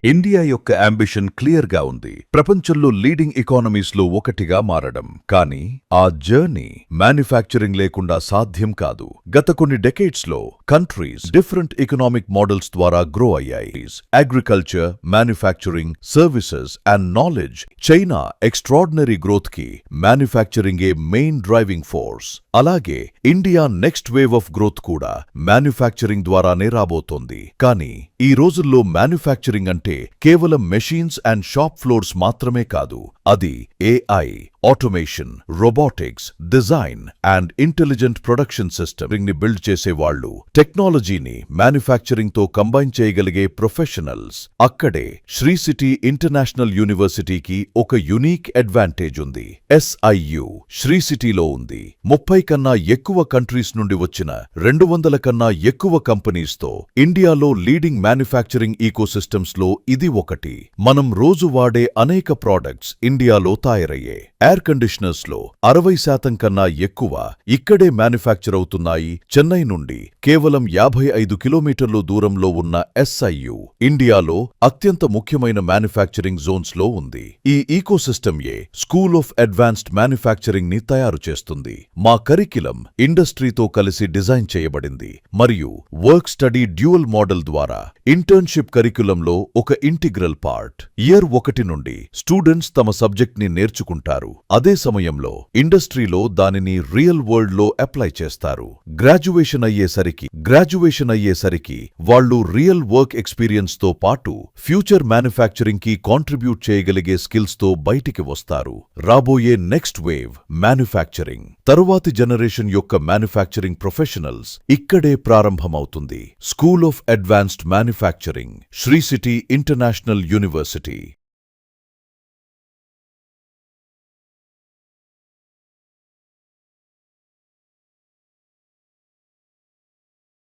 India యొక్క ambition clear గా ఉంది. ప్రపంచంలో లీడింగ్ ఎకానమీస్ లో ఒకటిగా మారడం. కానీ ఆ జర్నీ మ్యానుఫ్యాక్చరింగ్ లేకుండా సాధ్యం కాదు. గత కొన్ని డెకేడ్స్ లో కంట్రీస్ డిఫరెంట్ ఎకనామిక్ మోడల్స్ ద్వారా గ్రో అయ్యాయి. Agriculture, manufacturing, services and knowledge. China extraordinary growth కి మ్యానుఫ్యాక్చరింగ్ ఏ మెయిన్ డ్రైవింగ్ ఫోర్స్. అలాగే India next wave of growth కూడా మ్యానుఫ్యాక్చరింగ్ ద్వారానే రాబోతోంది. కానీ ఈ రోజుల్లో మ్యానుఫ్యాక్చరింగ్ అంటే కేవలం మెషీన్స్ అండ్ షాప్ ఫ్లోర్స్ మాత్రమే కాదు. అది AI, automation, robotics, design and intelligent production system ని బిల్డ్ చేసేవాళ్లు. టెక్నాలజీని మ్యానుఫ్యాక్చరింగ్ తో కంబైన్ చేయగలిగే ప్రొఫెషనల్స్. అక్కడే శ్రీ సిటీ ఇంటర్నేషనల్ యూనివర్సిటీకి ఒక యునీక్ అడ్వాంటేజ్ ఉంది. SIU శ్రీ సిటీలో ఉంది. 30 కన్నా ఎక్కువ కంట్రీస్ నుండి వచ్చిన 200 కన్నా ఎక్కువ కంపెనీస్ తో ఇండియాలో లీడింగ్ మ్యానుఫ్యాక్చరింగ్ ఈకోసిస్టమ్స్ లో ఇది ఒకటి. మనం రోజు వాడే అనేక ప్రోడక్ట్స్ ఇండియాలో తయారయ్యే. ఎయిర్ కండిషనర్స్ లో 60% కన్నా ఎక్కువ ఇక్కడే మ్యానుఫ్యాక్చర్ అవుతున్నాయి. చెన్నై నుండి కేవలం 55 కిలోమీటర్ల దూరంలో ఉన్న SIU ఇండియాలో అత్యంత ముఖ్యమైన మ్యానుఫ్యాక్చరింగ్ జోన్స్ లో ఉంది. ఈ ecosystem school of advanced manufacturing ని తయారు చేస్తుంది. మా కరిక్యులం ఇండస్ట్రీతో కలిసి డిజైన్ చేయబడింది మరియు వర్క్ స్టడీ డ్యూయల్ మోడల్ ద్వారా ఇంటర్న్షిప్ కరిక్యులంలో ఒక ఇంటిగ్రల్ పార్ట్. ఇయర్ 1 నుండి స్టూడెంట్స్ తమ సబ్జెక్ట్ ని నేర్చుకుంటారు. అదే సమయంలో ఇండస్ట్రీలో దానిని రియల్ వరల్డ్ లో అప్లై చేస్తారు. గ్రాడ్యుయేషన్ అయ్యేసరికి వాళ్ళు రియల్ వర్క్ ఎక్స్పీరియన్స్ తో పాటు ఫ్యూచర్ మ్యానుఫ్యాక్చరింగ్ కి కాంట్రిబ్యూట్ చేయగలిగే స్కిల్స్ తో బయటికి వస్తారు. రాబోయే నెక్స్ట్ వేవ్ మ్యానుఫ్యాక్చరింగ్, తరువాతి జనరేషన్ యొక్క మ్యానుఫ్యాక్చరింగ్ ప్రొఫెషనల్స్ ఇక్కడే ప్రారంభమవుతుంది. School of advanced manufacturing, Sri City international university.